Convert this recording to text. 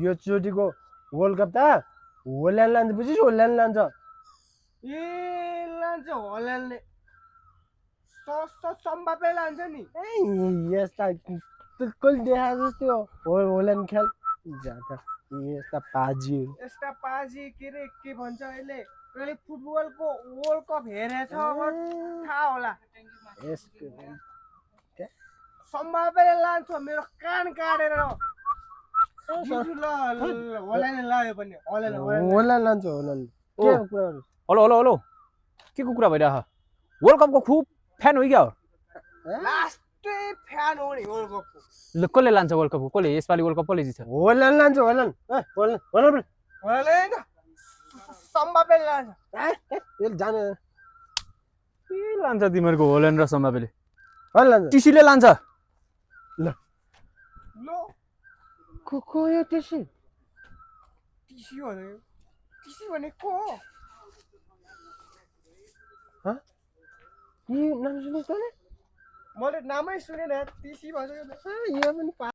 यो चोटिको world cup त Holland लान्छ बुझिस् होल्यान्ड लान्छ ए लान्छ हल्यान्डले सम्बापे लान्छ नि यस्ता कसले देखा जस्तो होल्यान्ड खेल जाता यस्ता पाजी यस्ता पाजी के भन्छ अहिले कहिले फुटबलको वर्ल्ड कप हेरेछ थाहा होला सम्भावना लान्छ मेरो कान काटेर होल्यान्ड लायो पनि होल्यान्ड लान्छ होल्यान्ड के कुराहरु हेलो हेलो हेलो के को कुरा भइरहेछ वर्ल्ड कपको खुब फ्यान हो क्या लास्टै फ्यान हो नि वर्ल्ड कपको ल कसले लान्छ वर्ल्ड कपको कसले यसपालि वर्ल्ड कप कसले जित्छ होल्यान्ड लान्छ होल्यान्ड होल्यान्ड सम्भावना लान्छ जाने के लान्छ तिमीहरूको होल्यान्ड र सम्भावले होल्यान्ड टिसीले लान्छ ल को यो टिसी भनेको ह के नाम सुनेस् तँले मैले नामै सुनेन टिसी भन्छ यो पनि